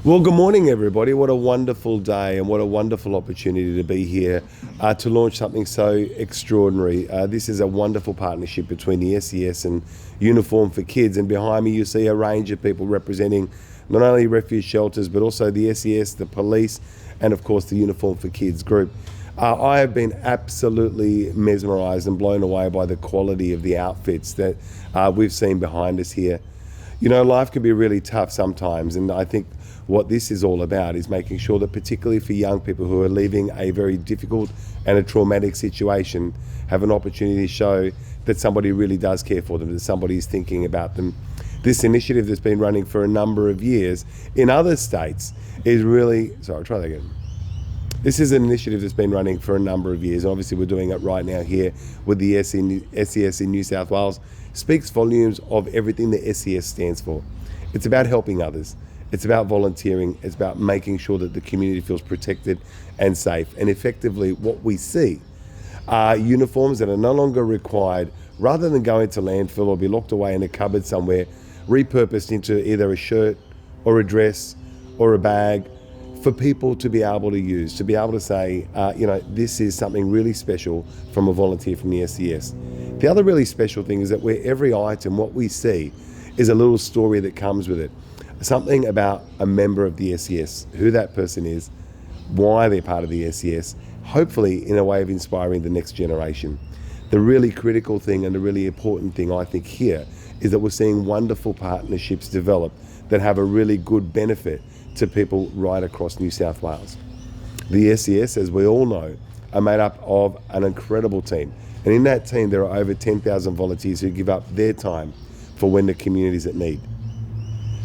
Well, good morning, everybody. What a wonderful day and what a wonderful opportunity to be here to launch something so extraordinary. This is a wonderful partnership between the SES and Uniform for Kids. And behind me, you see a range of people representing not only refuge shelters, but also the SES, the police, and of course, the Uniform for Kids group. I have been absolutely mesmerised and blown away by the quality of the outfits that we've seen behind us here. You know, life can be really tough sometimes, and I think what this is all about is making sure that, particularly for young people who are leaving a very difficult and a traumatic situation, have an opportunity to show that somebody really does care for them, that somebody is thinking about them. This initiative that's been running for a number of years in other states is really, This is an initiative that's been running for a number of years. Obviously, we're doing it right now here with the SES in New South Wales. Speaks volumes of everything the SES stands for. It's about helping others. It's about volunteering. It's about making sure that the community feels protected and safe. And effectively, what we see are uniforms that are no longer required, rather than going to landfill or be locked away in a cupboard somewhere, repurposed into either a shirt or a dress or a bag, for people to be able to use, to be able to say, this is something really special from a volunteer from the SES. The other really special thing is that where every item, what we see, is a little story that comes with it. Something about a member of the SES, who that person is, why they're part of the SES, hopefully in a way of inspiring the next generation. The really critical thing and the really important thing, I think, here is that we're seeing wonderful partnerships develop that have a really good benefit to people right across New South Wales. The SES, as we all know, are made up of an incredible team. And in that team, there are over 10,000 volunteers who give up their time for when the community's at need.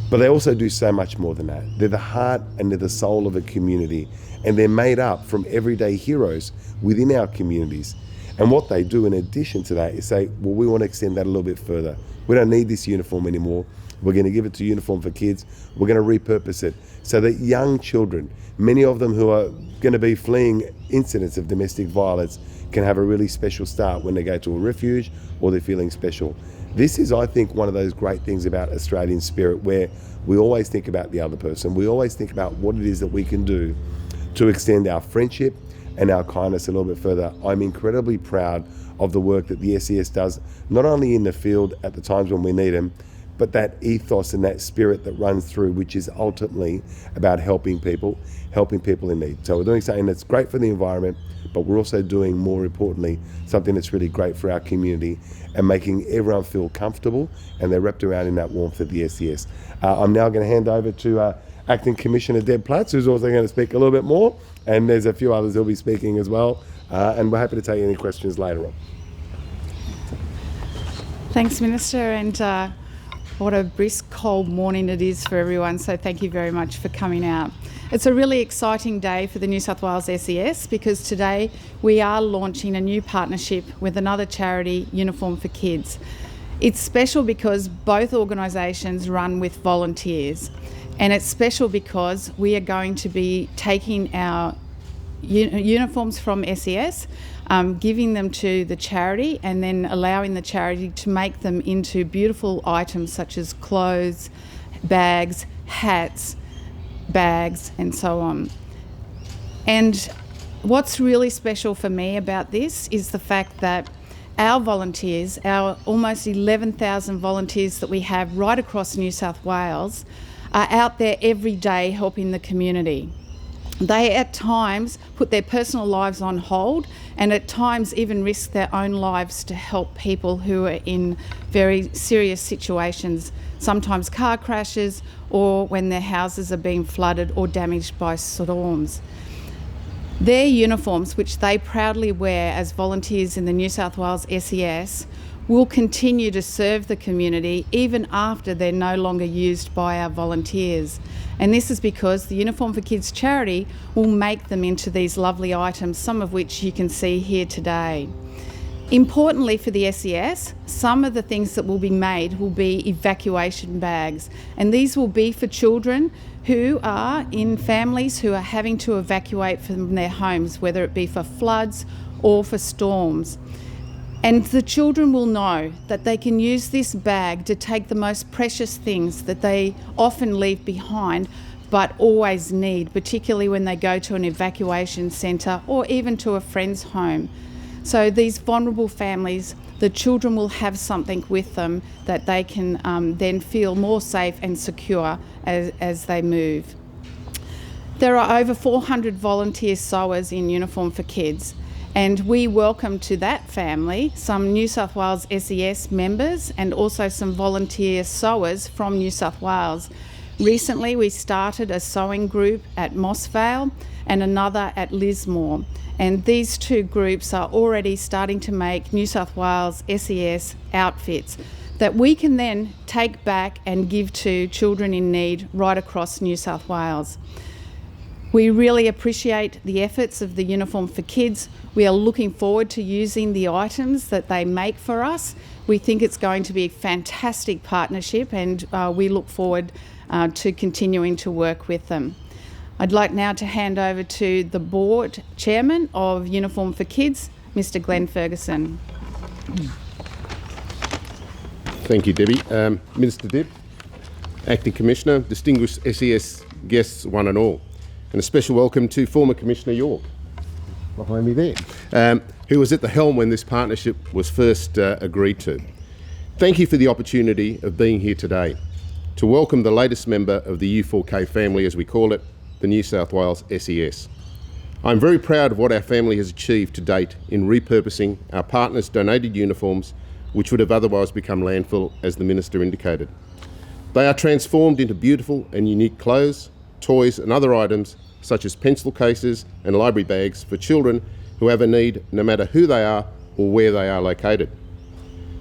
But they also do so much more than that. They're the heart and they're the soul of a community, and they're made up from everyday heroes within our communities. And what they do in addition to that is say, well, we want to extend that a little bit further. We don't need this uniform anymore. We're going to give it to Uniform for Kids. We're going to repurpose it so that young children, many of them who are going to be fleeing incidents of domestic violence, can have a really special start when they go to a refuge or they're feeling special. This is, I think, one of those great things about Australian spirit, where we always think about the other person. We always think about what it is that we can do to extend our friendship and our kindness a little bit further. I'm incredibly proud of the work that the SES does, not only in the field at the times when we need them, but that ethos and that spirit that runs through, which is ultimately about helping people in need. So we're doing something that's great for the environment, but we're also doing, more importantly, something that's really great for our community and making everyone feel comfortable and they're wrapped around in that warmth of the SES. I'm now going to hand over to Acting Commissioner Deb Platts, who's also going to speak a little bit more, and there's a few others who'll be speaking as well, and we're happy to take any questions later on. Thanks, Minister, and what a brisk, cold morning it is for everyone, so thank you very much for coming out. It's a really exciting day for the New South Wales SES because today we are launching a new partnership with another charity, Uniform for Kids. It's special because both organisations run with volunteers, and it's special because we are going to be taking our uniforms from SES, giving them to the charity, and then allowing the charity to make them into beautiful items such as clothes, bags, hats, bags, and so on. And what's really special for me about this is the fact that our volunteers, our almost 11,000 volunteers that we have right across New South Wales, are out there every day helping the community. They at times put their personal lives on hold and at times even risk their own lives to help people who are in very serious situations, sometimes car crashes or when their houses are being flooded or damaged by storms. Their uniforms, which they proudly wear as volunteers in the New South Wales SES, will continue to serve the community even after they're no longer used by our volunteers. And this is because the Uniform for Kids charity will make them into these lovely items, some of which you can see here today. Importantly for the SES, some of the things that will be made will be evacuation bags, and these will be for children who are in families who are having to evacuate from their homes, whether it be for floods or for storms. And the children will know that they can use this bag to take the most precious things that they often leave behind, but always need, particularly when they go to an evacuation centre or even to a friend's home. So these vulnerable families, the children will have something with them that they can then feel more safe and secure as they move. There are over 400 volunteer sewers in uniform for kids, and we welcome to that family some New South Wales SES members and also some volunteer sewers from New South Wales. Recently we started a sewing group at Mossvale and another at Lismore, and these two groups are already starting to make New South Wales SES outfits that we can then take back and give to children in need right across New South Wales. We really appreciate the efforts of the Uniform for Kids. We are looking forward to using the items that they make for us. We think it's going to be a fantastic partnership, and we look forward to continuing to work with them. I'd like now to hand over to the Board Chairman of Uniform for Kids, Mr. Glenn Ferguson. Thank you, Debbie. Minister Deb, Acting Commissioner, distinguished SES guests one and all, and a special welcome to former Commissioner York, behind me there, who was at the helm when this partnership was first agreed to. Thank you for the opportunity of being here today to welcome the latest member of the U4K family, as we call it, the New South Wales SES. I'm very proud of what our family has achieved to date in repurposing our partners' donated uniforms, which would have otherwise become landfill, as the Minister indicated. They are transformed into beautiful and unique clothes, toys and other items such as pencil cases and library bags for children who have a need, no matter who they are or where they are located.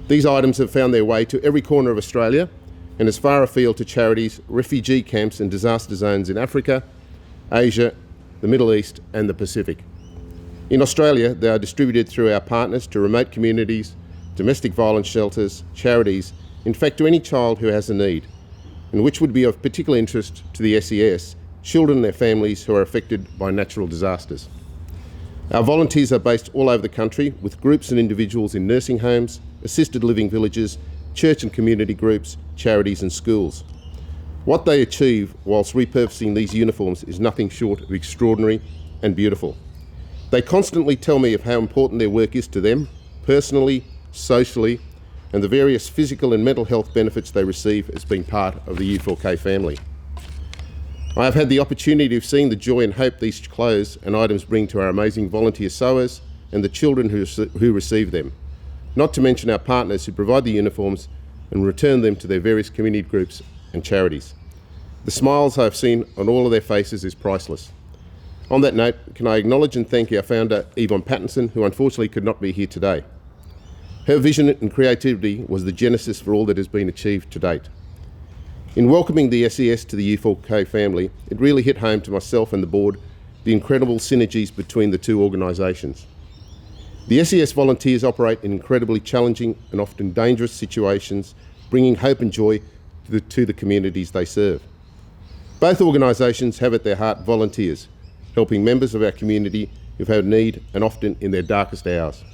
These items have found their way to every corner of Australia and as far afield to charities, refugee camps and disaster zones in Africa, Asia, the Middle East and the Pacific. In Australia, they are distributed through our partners to remote communities, domestic violence shelters, charities, in fact to any child who has a need, and which would be of particular interest to the SES, children and their families who are affected by natural disasters. Our volunteers are based all over the country with groups and individuals in nursing homes, assisted living villages, church and community groups, charities and schools. What they achieve whilst repurposing these uniforms is nothing short of extraordinary and beautiful. They constantly tell me of how important their work is to them, personally, socially, and the various physical and mental health benefits they receive as being part of the U4K family. I have had the opportunity of seeing the joy and hope these clothes and items bring to our amazing volunteer sewers and the children who receive them, not to mention our partners who provide the uniforms and return them to their various community groups and charities. The smiles I've seen on all of their faces is priceless. On that note, can I acknowledge and thank our founder, Yvonne Pattinson, who unfortunately could not be here today. Her vision and creativity was the genesis for all that has been achieved to date. In welcoming the SES to the U4K family, it really hit home to myself and the board the incredible synergies between the two organisations. The SES volunteers operate in incredibly challenging and often dangerous situations, bringing hope and joy to the communities they serve. Both organisations have at their heart volunteers, helping members of our community who've had need and often in their darkest hours.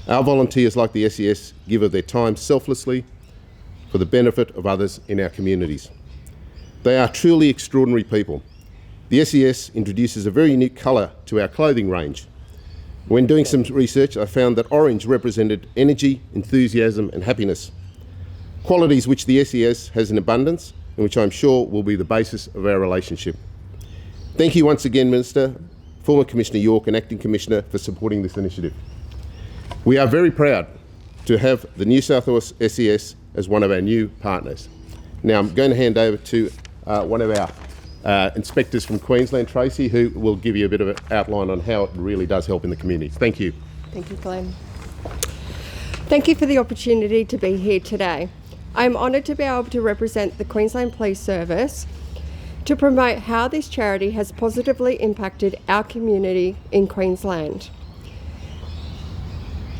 Our volunteers, like the SES, give of their time selflessly for the benefit of others in our communities. They are truly extraordinary people. The SES introduces a very unique colour to our clothing range. When doing some research, I found that orange represented energy, enthusiasm and happiness, qualities which the SES has in abundance and which I'm sure will be the basis of our relationship. Thank you once again, Minister, former Commissioner York and Acting Commissioner, for supporting this initiative. We are very proud to have the New South Wales SES as one of our new partners. Now I'm going to hand over to one of our inspectors from Queensland, Tracy, who will give you a bit of an outline on how it really does help in the community. Thank you. Thank you, Glenn. Thank you for the opportunity to be here today. I'm honoured to be able to represent the Queensland Police Service to promote how this charity has positively impacted our community in Queensland.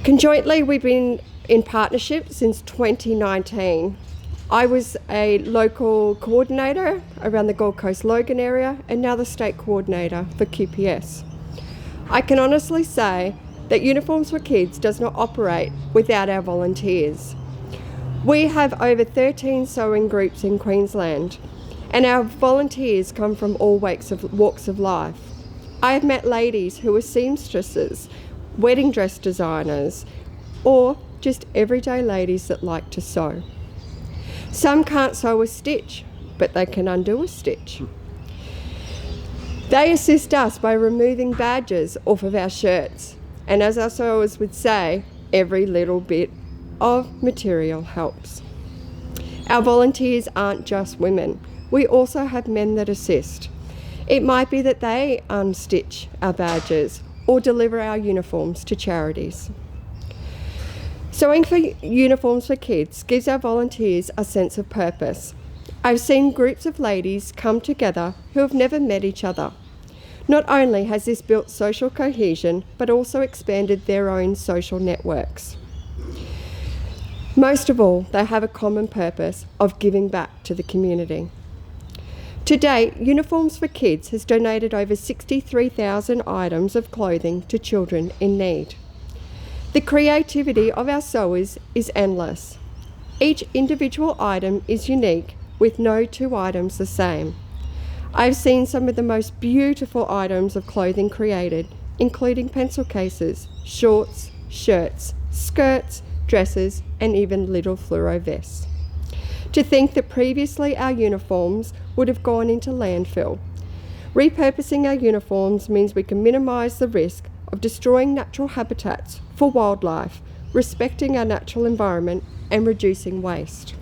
Conjointly, we've been in partnership since 2019. I was a local coordinator around the Gold Coast Logan area and now the state coordinator for QPS. I can honestly say that Uniforms for Kids does not operate without our volunteers. We have over 13 sewing groups in Queensland, And our volunteers come from all walks of life. I have met ladies who are seamstresses, wedding dress designers, or just everyday ladies that like to sew. Some can't sew a stitch, but they can undo a stitch. They assist us by removing badges off of our shirts. And as our sewers would say, every little bit of material helps. Our volunteers aren't just women. We also have men that assist. It might be that they unstitch our badges or deliver our uniforms to charities. Sewing for uniforms for kids gives our volunteers a sense of purpose. I've seen groups of ladies come together who have never met each other. Not only has this built social cohesion, but also expanded their own social networks. Most of all, they have a common purpose of giving back to the community. To date, Uniforms for Kids has donated over 63,000 items of clothing to children in need. The creativity of our sewers is endless. Each individual item is unique, with no two items the same. I've seen some of the most beautiful items of clothing created, including pencil cases, shorts, shirts, skirts, dresses, and even little fluoro vests. To think that previously our uniforms would have gone into landfill. Repurposing our uniforms means we can minimise the risk of destroying natural habitats for wildlife, respecting our natural environment, and reducing waste.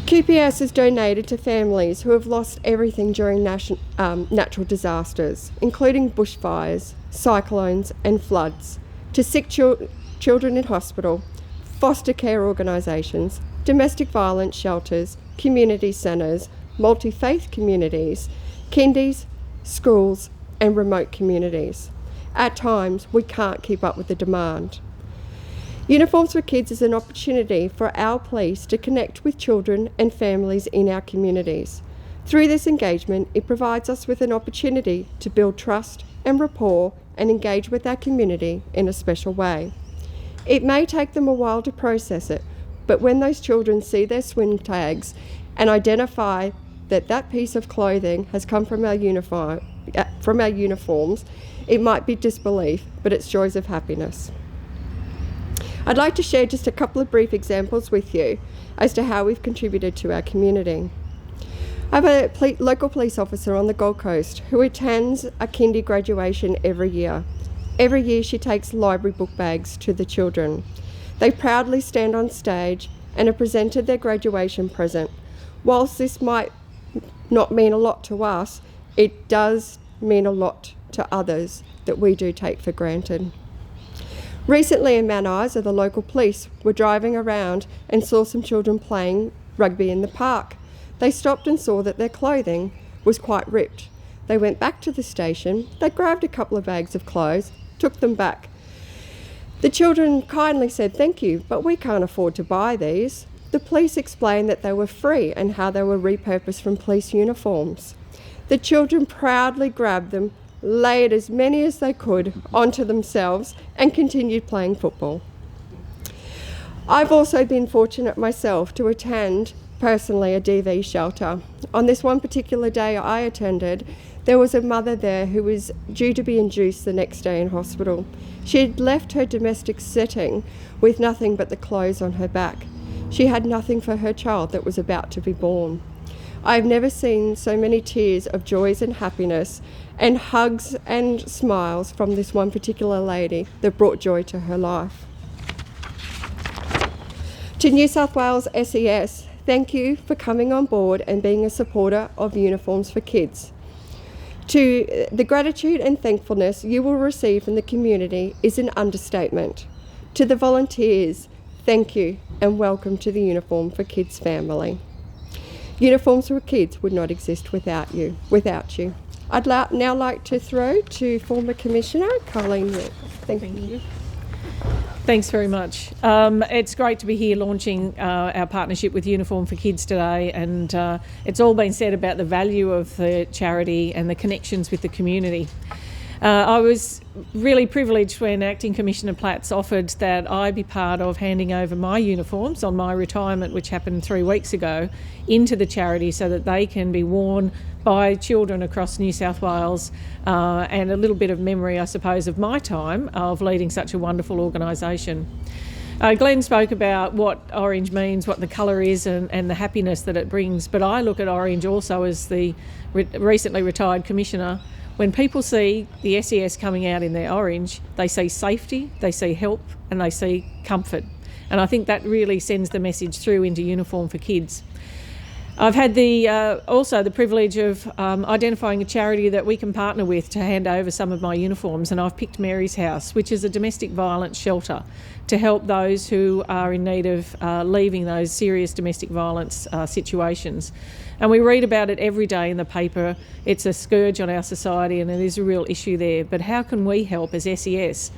QPS is donated to families who have lost everything during natural disasters, including bushfires, cyclones and floods, to sick children in hospital, foster care organisations, domestic violence shelters, community centres, multi-faith communities, kindies, schools and remote communities. At times, we can't keep up with the demand. Uniforms for Kids is an opportunity for our police to connect with children and families in our communities. Through this engagement, it provides us with an opportunity to build trust and rapport and engage with our community in a special way. It may take them a while to process it, but when those children see their swim tags and identify that that piece of clothing has come from our uniforms, it might be disbelief, but it's joys of happiness. I'd like to share just a couple of brief examples with you as to how we've contributed to our community. I have a local police officer on the Gold Coast who attends a kindy graduation every year. Every year she takes library book bags to the children. They proudly stand on stage and are presented their graduation present. Whilst this might not mean a lot to us, it does mean a lot to others that we do take for granted. Recently in Mount Isa, the local police were driving around and saw some children playing rugby in the park. They stopped and saw that their clothing was quite ripped. They went back to the station, they grabbed a couple of bags of clothes, took them back. The children kindly said, "Thank you, but we can't afford to buy these." The police explained that they were free and how they were repurposed from police uniforms. The children proudly grabbed them, laid as many as they could onto themselves and continued playing football. I've also been fortunate myself to attend personally a DV shelter. On this one particular day I attended, there was a mother there who was due to be induced the next day in hospital. She had left her domestic setting with nothing but the clothes on her back. She had nothing for her child that was about to be born. I've never seen so many tears of joys and happiness and hugs and smiles from this one particular lady that brought joy to her life. To New South Wales SES, thank you for coming on board and being a supporter of Uniforms for Kids. To the gratitude and thankfulness you will receive from the community is an understatement. To the volunteers, thank you and welcome to the Uniform for Kids family. Uniforms for Kids would not exist without you. I'd now like to throw to former Commissioner Colleen Rick. Thank you. Thanks very much. It's great to be here launching our partnership with Uniform for Kids today, and it's all been said about the value of the charity and the connections with the community. I was really privileged when Acting Commissioner Platts offered that I be part of handing over my uniforms on my retirement, which happened 3 weeks ago, into the charity so that they can be worn by children across New South Wales, and a little bit of memory, I suppose, of my time of leading such a wonderful organisation. Glenn spoke about what orange means, what the colour is, and the happiness that it brings, but I look at orange also as the recently retired Commissioner. When people see the SES coming out in their orange, they see safety, they see help, and they see comfort. And I think that really sends the message through into Uniform for Kids. I've had also the privilege of identifying a charity that we can partner with to hand over some of my uniforms, and I've picked Mary's House, which is a domestic violence shelter to help those who are in need of leaving those serious domestic violence situations. And we read about it every day in the paper. It's a scourge on our society and it is a real issue there. But how can we help as SES?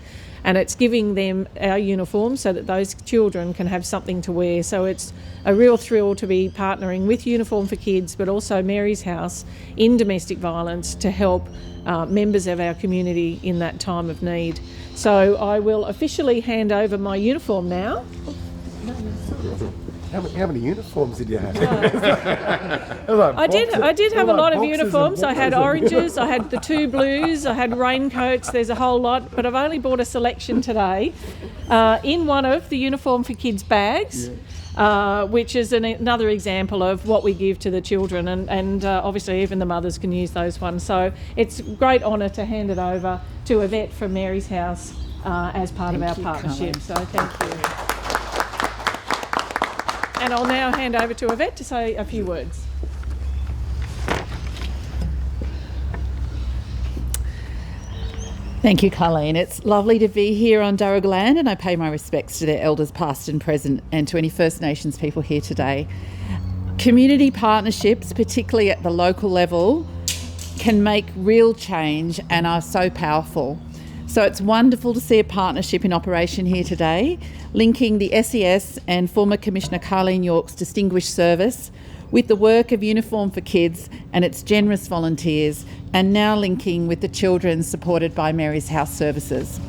And it's giving them our uniforms so that those children can have something to wear. So it's a real thrill to be partnering with Uniform for Kids, but also Mary's House in domestic violence to help members of our community in that time of need. So I will officially hand over my uniform now. How many uniforms did you have? I did have a lot of uniforms. I had oranges, I had the 2 blues, I had raincoats, there's a whole lot, but I've only bought a selection today in one of the Uniform for Kids bags, which is another example of what we give to the children, and obviously even the mothers can use those ones. So it's a great honour to hand it over to Yvette from Mary's House as part of our partnership. So thank you. And I'll now hand over to Yvette to say a few words. Thank you, Colleen. It's lovely to be here on Darug land, and I pay my respects to their elders past and present and to any First Nations people here today. Community partnerships, particularly at the local level, can make real change and are so powerful. So it's wonderful to see a partnership in operation here today, linking the SES and former Commissioner Carleen York's distinguished service with the work of Uniform for Kids and its generous volunteers, and now linking with the children supported by Mary's House Services.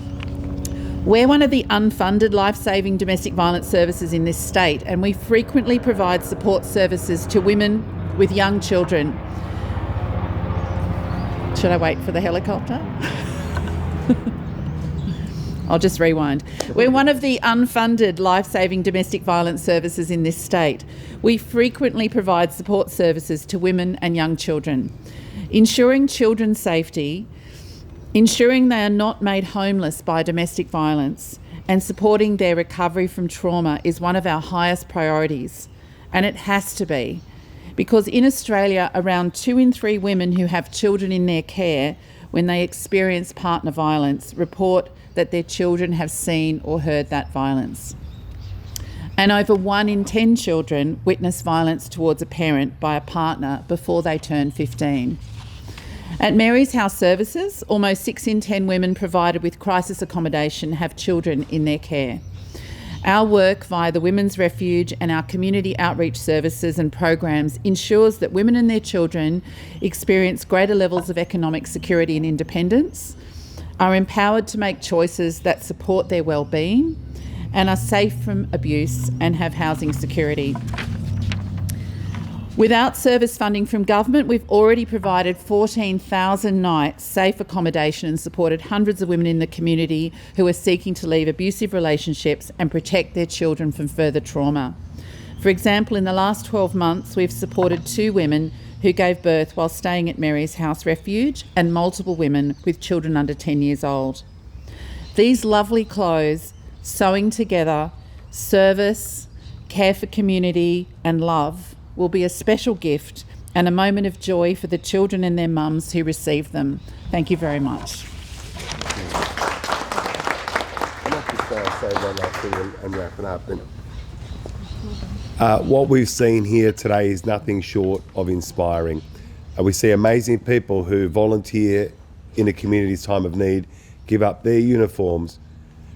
We're one of the unfunded life-saving domestic violence services in this state, and we frequently provide support services to women with young children. Should I wait for the helicopter? I'll just rewind. We're one of the unfunded life-saving domestic violence services in this state. We frequently provide support services to women and young children. Ensuring children's safety, ensuring they are not made homeless by domestic violence, and supporting their recovery from trauma is one of our highest priorities. And it has to be, because in Australia, around 2 in 3 women who have children in their care when they experience partner violence report that their children have seen or heard that violence. And over 1 in 10 children witness violence towards a parent by a partner before they turn 15. At Mary's House Services, almost 6 in 10 women provided with crisis accommodation have children in their care. Our work via the Women's Refuge and our community outreach services and programs ensures that women and their children experience greater levels of economic security and independence, are empowered to make choices that support their well-being, and are safe from abuse and have housing security. Without service funding from government, we've already provided 14,000 nights safe accommodation and supported hundreds of women in the community who are seeking to leave abusive relationships and protect their children from further trauma. For example, in the last 12 months, we've supported 2 women who gave birth while staying at Mary's House Refuge, and multiple women with children under 10 years old. These lovely clothes, sewing together, service, care for community and love will be a special gift and a moment of joy for the children and their mums who receive them. Thank you very much. I might just say one last thing and wrap it up. What we've seen here today is nothing short of inspiring. We see amazing people who volunteer in a community's time of need, give up their uniforms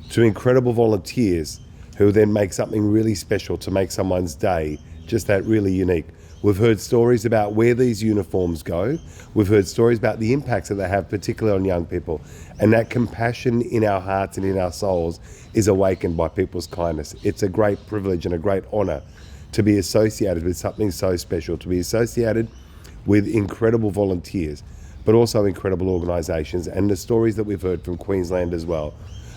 to incredible volunteers who then make something really special to make someone's day just that really unique. We've heard stories about where these uniforms go. We've heard stories about the impacts that they have, particularly on young people. And that compassion in our hearts and in our souls is awakened by people's kindness. It's a great privilege and a great honour to be associated with something so special, to be associated with incredible volunteers, but also incredible organisations. And the stories that we've heard from Queensland as well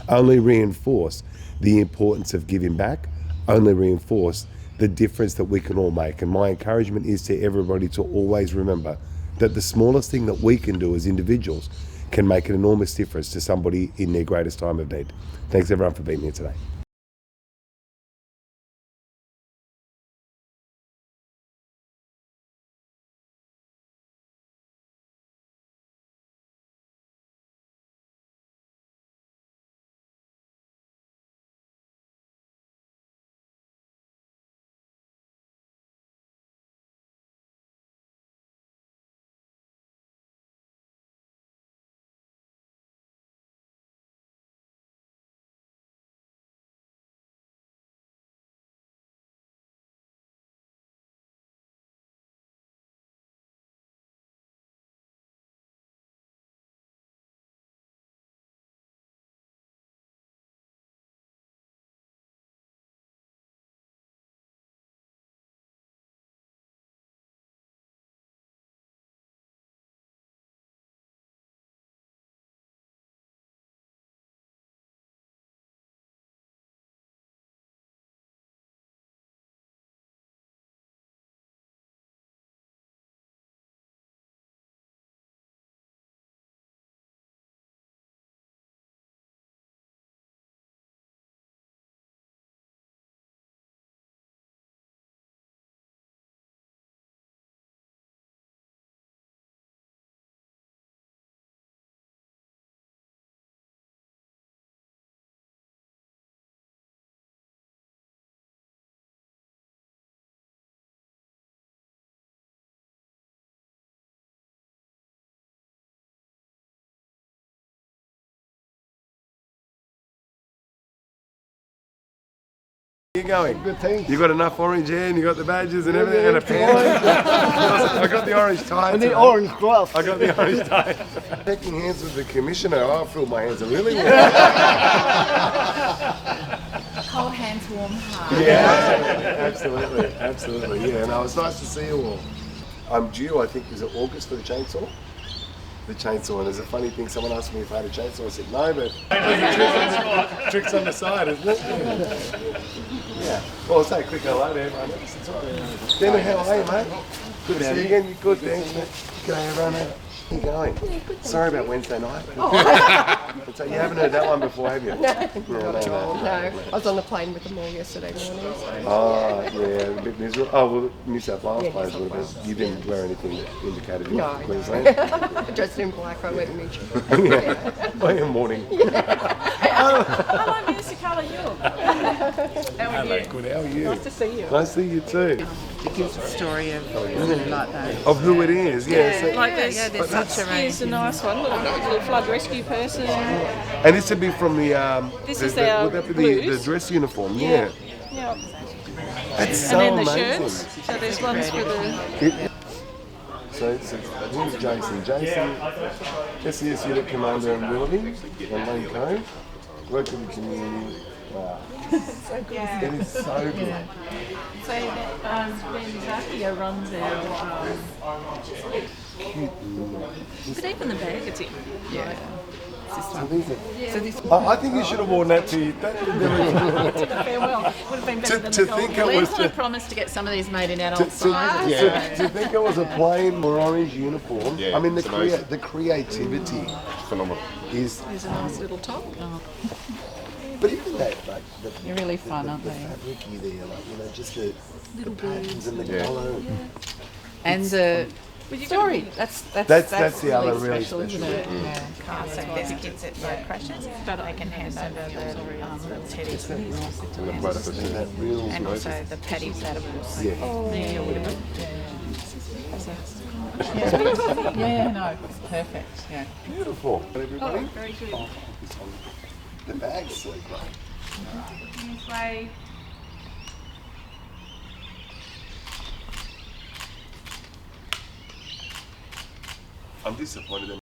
only reinforce the importance of giving back, only reinforce the difference that we can all make. And my encouragement is to everybody to always remember that the smallest thing that we can do as individuals can make an enormous difference to somebody in their greatest time of need. Thanks everyone for being here today. Where you going? Good, thanks. You got enough orange hair and you got the badges and everything and a pants. I got the orange tie. And the orange gloves. I got the orange tie. Shaking hands with the commissioner. I feel my hands are really warm. Cold hands, warm heart. Yeah, absolutely, absolutely. Yeah, no, it's nice to see you all. I'm due, I think, is it August for the chainsaw? The chainsaw, and there's a funny thing, someone asked me if I had a chainsaw, I said no, but there's tricks on the side, isn't it? Yeah. Well, I'll say a quick hello to everyone. Dana, how are you, mate? Good to see you again. You good, thanks, mate. G'day, everyone. How you going? Sorry about Wednesday night. So you haven't heard that one before, have you? No, not at all. No, I was on the plane with them all yesterday morning. So. Oh, yeah, a bit miserable. Oh, well, New South Wales Yeah, players New would have South been. You didn't wear anything that indicated you No, were from no. Queensland. Dressed in black, I went Mitch. Oh, yeah, morning. Hello, Minister Carla York. How are you? Good, how are you? Nice to see you. Nice to see you too. It gives a story of women like those. Of who it is, yeah. So, Like there's, there's such a range. Here's a nice one, little flood rescue person. and this would be from the, This the, is the our would that be the blues. dress uniform, yeah. Yeah. That's so And then the amazing. shirts. So there's ones for the. So who's Jason? Jason, SES Unit Commander in Willoughby and Lane Cove. Work with the community. Wow. It is so good. So Ben Zakia runs our. But even the bag it's in. Yeah. So these are, I think you should have worn that to you. Farewell. Would have been better than To the gold. think it was Lee's to, promised to get some of these made in adult to, sizes. to think it was a plain or orange uniform. Yeah, I mean, it's amazing. the creativity Phenomenal. is. There's a nice little top. But even that, like They're really fun, aren't the they? fabricy there, like just the patterns and the colour. And the story. That's the other really really special, isn't it? So there's kids at road crashes, but I can hand over the teddies That real and also the paddy inflatables. Yeah, no, perfect. Yeah. beautiful. Everybody, Very good. the bag's so great. This way. I'm disappointed.